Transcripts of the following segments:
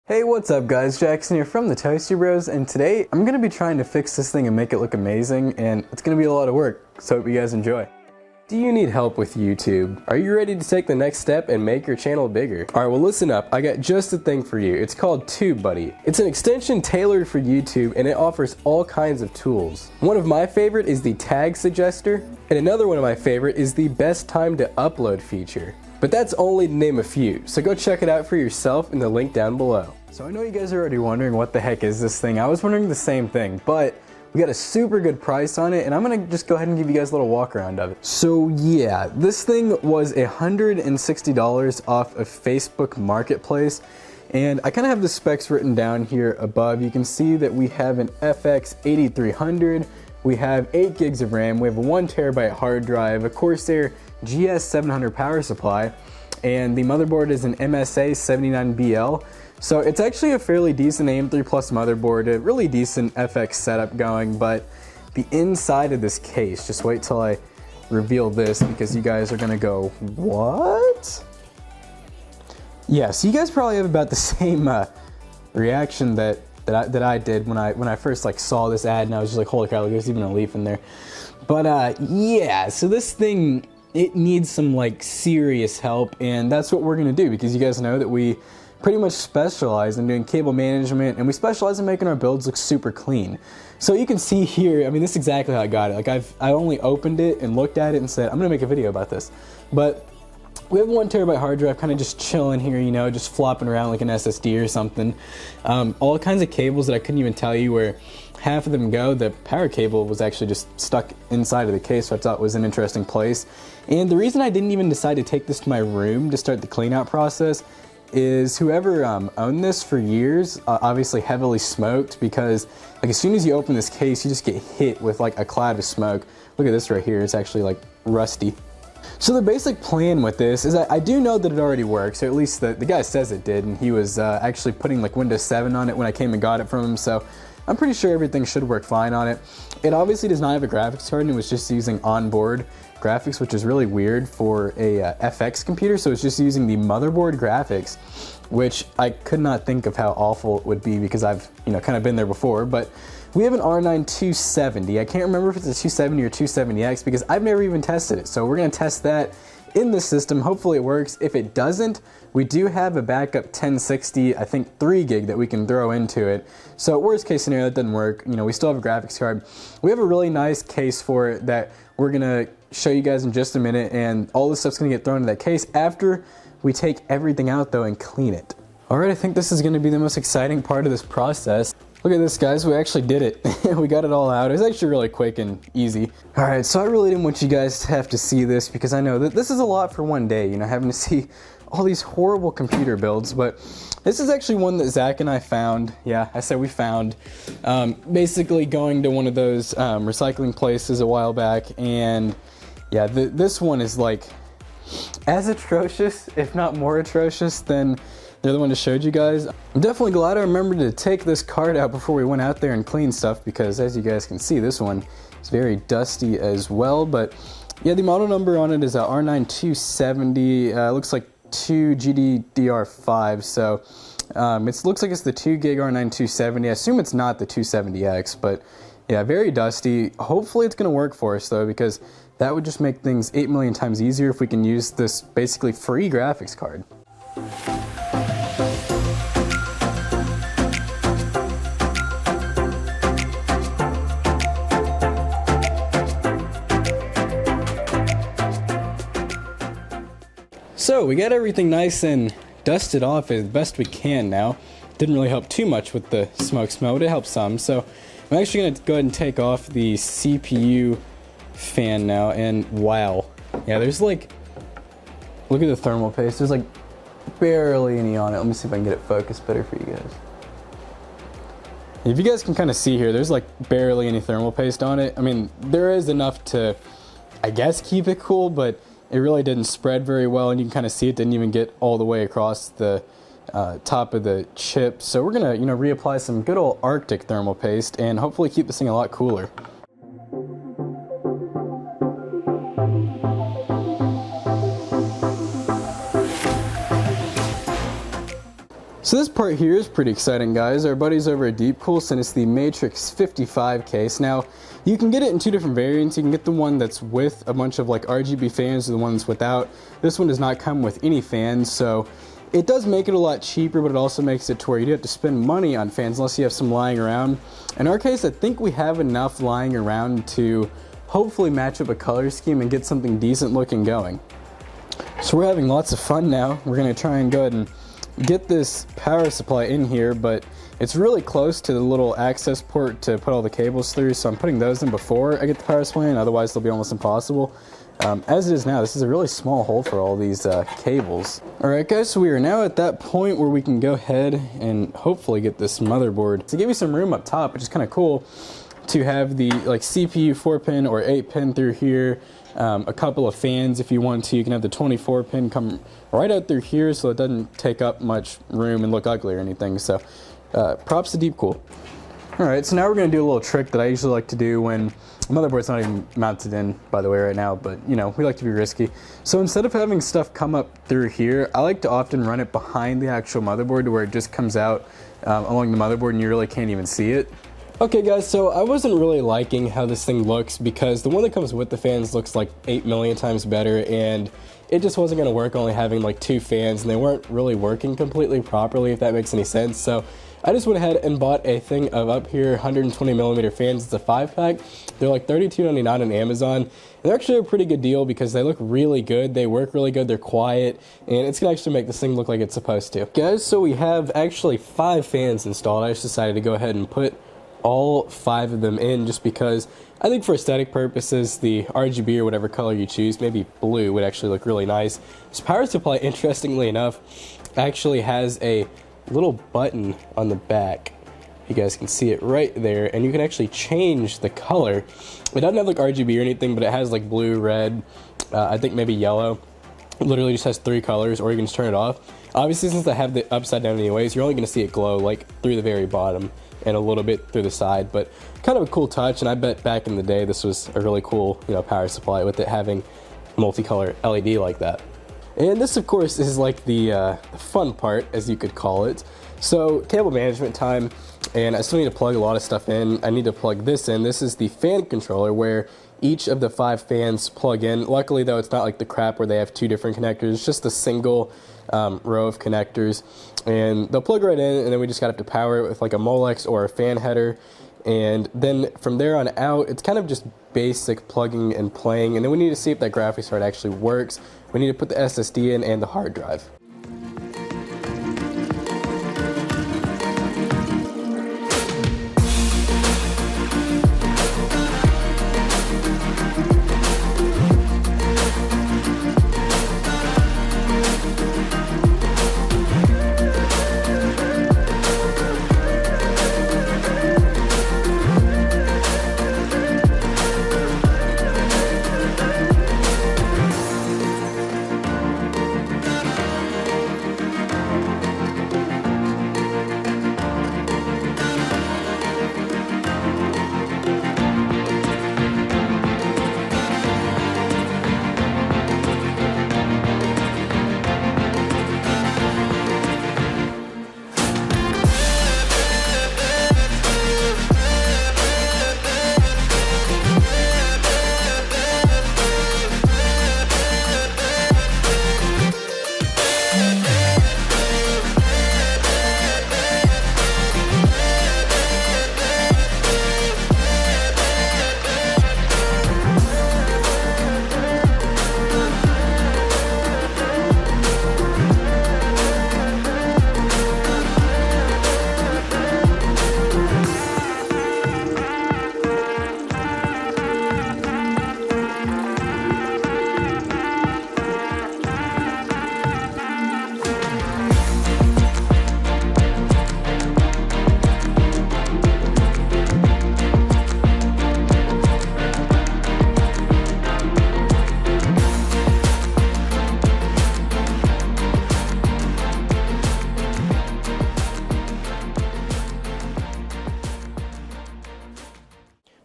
Hey, what's up guys, Jackson here from the Toasty Bros, and today I'm going to be trying to fix this thing and make it look amazing, and it's going to be a lot of work, so hope you guys enjoy. Do you need help with YouTube? Are you ready to take the next step and make your channel bigger? Alright, well listen up, I got just the thing for you. It's called TubeBuddy. It's an extension tailored for YouTube and it offers all kinds of tools. One of my favorite is the tag suggester, and another one of my favorite is the best time to upload feature. But that's only to name a few, so go check it out for yourself in the link down below. So I know you guys are already wondering what the heck is this thing. I was wondering the same thing, but we got a super good price on it, and I'm gonna just go ahead and give you guys a little walk around of it. So yeah, this thing was $160 off of Facebook Marketplace, and I kind of have the specs written down here above. You can see that we have an FX 8300, we have 8 gigs of RAM, we have a 1 terabyte hard drive, a Corsair GS700 power supply, and the motherboard is an MSA 79BL. So it's actually a fairly decent AM3 Plus motherboard, a really decent FX setup going, but the inside of this case, just wait till I reveal this because you guys are gonna go, what? Yeah, so you guys probably have about the same reaction that I did when I first saw this ad, and I was just like, holy crap, there's even a leaf in there. But yeah, so this thing, it needs some serious help, and that's what we're gonna do because you guys know that we pretty much specialize in doing cable management, and we specialize in making our builds look super clean. So you can see here, I mean, this is exactly how I got it. I only opened it and looked at it and said, I'm gonna make a video about this. But we have a 1 terabyte hard drive kind of just chilling here, you know, just flopping around like an SSD or something. All kinds of cables that I couldn't even tell you where half of them go. The power cable was actually just stuck inside of the case, so I thought it was an interesting place. And the reason I didn't even decide to take this to my room to start the clean out process is whoever owned this for years obviously heavily smoked, because as soon as you open this case you just get hit with a cloud of smoke. Look at this right here, it's actually rusty. So the basic plan with this is I do know that it already works, or at least the guy says it did, and he was actually putting Windows 7 on it when I came and got it from him, so I'm pretty sure everything should work fine on it. It obviously does not have a graphics card, and it was just using onboard graphics, which is really weird for a FX computer, so it's just using the motherboard graphics, which I could not think of how awful it would be because I've kind of been there before. But we have an R9 270. I can't remember if it's a 270 or 270X because I've never even tested it, so we're going to test that in the system. Hopefully it works. If it doesn't, we do have a backup 1060, I think 3 gig that we can throw into it. So worst case scenario, that doesn't work, we still have a graphics card. We have a really nice case for it that we're gonna show you guys in just a minute, and all this stuff's gonna get thrown in that case after we take everything out though and clean it. Alright, I think this is gonna be the most exciting part of this process. Look at this, guys, we actually did it. We got it all out. It was actually really quick and easy. Alright, so I really didn't want you guys to have to see this because I know that this is a lot for one day, having to see all these horrible computer builds, but this is actually one that Zach and I found. Yeah, I said we found. Basically going to one of those recycling places a while back, and yeah, this one is as atrocious, if not more atrocious than the other one I showed you guys. I'm definitely glad I remembered to take this card out before we went out there and clean stuff, because as you guys can see, this one is very dusty as well. But yeah, the model number on it is a R9 270. Looks like 2 GDDR5, so it looks like it's the 2 gig R9 270. I assume it's not the 270X, but yeah, very dusty. Hopefully it's gonna work for us though, because that would just make things 8 million times easier if we can use this basically free graphics card. So we got everything nice and dusted off as best we can now. Didn't really help too much with the smoke smell, but it helped some. So I'm actually going to go ahead and take off the CPU fan now, and wow. Yeah, there's look at the thermal paste. There's barely any on it. Let me see if I can get it focused better for you guys. If you guys can kind of see here, there's barely any thermal paste on it. I mean, there is enough to, I guess, keep it cool, but it really didn't spread very well, and you can kind of see it didn't even get all the way across the top of the chip. So we're gonna, reapply some good old Arctic thermal paste and hopefully keep this thing a lot cooler. So this part here is pretty exciting, guys. Our buddies over at Deepcool sent us the Matrexx 55 case. Now, you can get it in two different variants. You can get the one that's with a bunch of like RGB fans or the one that's without. This one does not come with any fans, so it does make it a lot cheaper, but it also makes it to where you do have to spend money on fans unless you have some lying around. In our case, I think we have enough lying around to hopefully match up a color scheme and get something decent looking going. So we're having lots of fun now. We're gonna try and go ahead and get this power supply in here, but it's really close to the little access port to put all the cables through, so I'm putting those in before I get the power supply in, otherwise they'll be almost impossible. As it is now, this is a really small hole for all these cables. Alright guys, so we are now at that point where we can go ahead and hopefully get this motherboard to give you some room up top, which is kind of cool to have the like CPU 4-pin or 8-pin through here, a couple of fans if you want to. You can have the 24-pin come right out through here so it doesn't take up much room and look ugly or anything. So props to Deepcool. Alright, so now we're going to do a little trick that I usually like to do when the motherboard's not even mounted in, by the way, right now, but you know, we like to be risky. So instead of having stuff come up through here, I like to often run it behind the actual motherboard to where it just comes out along the motherboard and you really can't even see it. Okay guys, so I wasn't really liking how this thing looks because the one that comes with the fans looks like 8 million times better, and it just wasn't going to work only having like 2 fans, and they weren't really working completely properly, if that makes any sense. So I just went ahead and bought a thing of Uphere 120mm fans. It's a 5-pack. They're like $32.99 on Amazon. And they're actually a pretty good deal because they look really good, they work really good, they're quiet, and it's going to actually make this thing look like it's supposed to. Guys, so we have actually 5 fans installed. I just decided to go ahead and put all 5 of them in just because I think for aesthetic purposes, the RGB or whatever color you choose, maybe blue, would actually look really nice. This power supply, interestingly enough, actually has a little button on the back. You guys can see it right there, and you can actually change the color. It doesn't have like RGB or anything, but it has like blue, red, I think maybe yellow. It literally just has 3 colors, or you can just turn it off. Obviously, since I have the upside down anyways, you're only going to see it glow like through the very bottom and a little bit through the side, but kind of a cool touch. And I bet back in the day this was a really cool, you know, power supply with it having multicolor LED like that. And this of course is like the fun part, as you could call it. So cable management time, and I still need to plug a lot of stuff in. I need to plug this in. This is the fan controller where each of the 5 fans plug in. Luckily though, it's not like the crap where they have 2 different connectors. It's just a single row of connectors, and they'll plug right in, and then we just gotta have to power it with like a Molex or a fan header. And then from there on out, it's kind of just basic plugging and playing, and then we need to see if that graphics card actually works. We need to put the SSD in and the hard drive.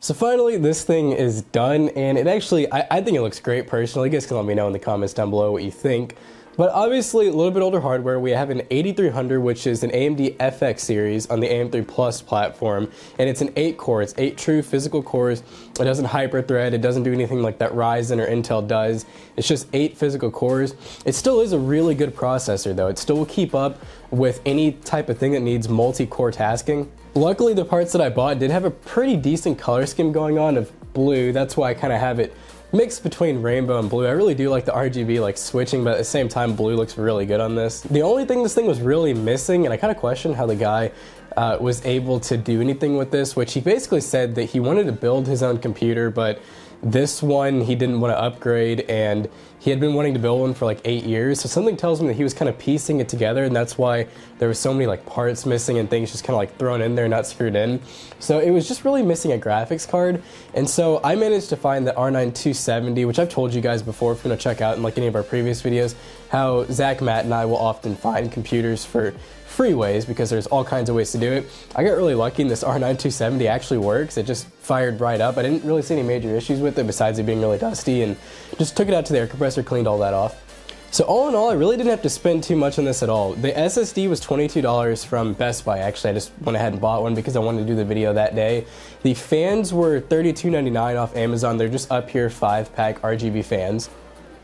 So finally, this thing is done, and it actually, I think it looks great personally. You guys can let me know in the comments down below what you think. But obviously, a little bit older hardware. We have an 8300, which is an AMD FX series on the AM3 Plus platform, and it's an 8-core. It's 8 true physical cores. It doesn't hyper-thread. It doesn't do anything like that Ryzen or Intel does. It's just 8 physical cores. It still is a really good processor, though. It still will keep up with any type of thing that needs multi-core tasking. Luckily, the parts that I bought did have a pretty decent color scheme going on of blue. That's why I kind of have it mixed between rainbow and blue. I really do like the RGB like switching, but at the same time blue looks really good on this. The only thing this thing was really missing, and I kind of questioned how the guy was able to do anything with this, which he basically said that he wanted to build his own computer, but this one he didn't want to upgrade, and he had been wanting to build one for like 8 years. So something tells me that he was kind of piecing it together, and that's why there were so many like parts missing and things just kind of like thrown in there, not screwed in. So it was just really missing a graphics card. And so I managed to find the R9 270, which I've told you guys before, if you want to check out in like any of our previous videos, how Zach, Matt, and I will often find computers for free ways because there's all kinds of ways to do it. I got really lucky and this R9 270 actually works. It just fired right up. I didn't really see any major issues with it besides it being really dusty, and just took it out to the air compressor, cleaned all that off. So all in all, I really didn't have to spend too much on this at all. The SSD was $22 from Best Buy. Actually, I just went ahead and bought one because I wanted to do the video that day. The fans were $32.99 off Amazon. They're just Uphere 5-pack RGB fans.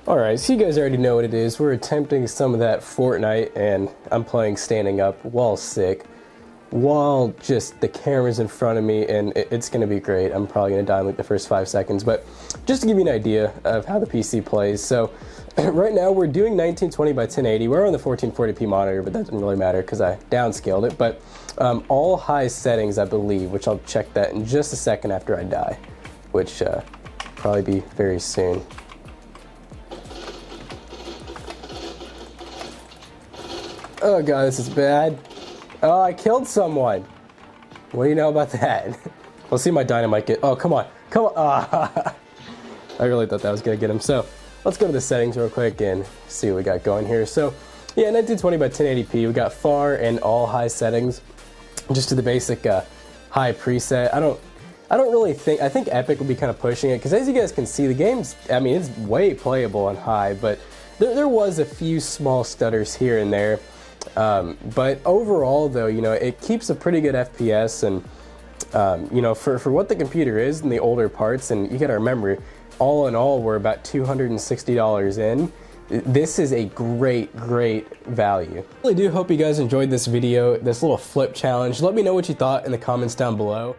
Alright, so you guys already know what it is. We're attempting some of that Fortnite, and I'm playing standing up while sick, while just the camera's in front of me, and it's going to be great. I'm probably going to die in like the first 5 seconds, but just to give you an idea of how the PC plays. So right now we're doing 1920 by 1080. We're on the 1440p monitor, but that doesn't really matter because I downscaled it. But all high settings, I believe, which I'll check that in just a second after I die, which probably be very soon. Oh god, this is bad. Oh, I killed someone. What do you know about that? We'll see my dynamite get. Oh, come on. Come on. Ah. I really thought that was going to get him. So let's go to the settings real quick and see what we got going here. So yeah, 1920 by 1080p. We got far and all high settings. Just to the basic high preset. I don't really think, I think Epic will be kind of pushing it because as you guys can see, the game's, I mean, it's way playable on high, but there was a few small stutters here and there. But overall though, you know, it keeps a pretty good FPS, and you know, for what the computer is and the older parts, and you gotta remember, all in all, we're about $260 in. This is a great value. I really do hope you guys enjoyed this video, this little flip challenge. Let me know what you thought in the comments down below.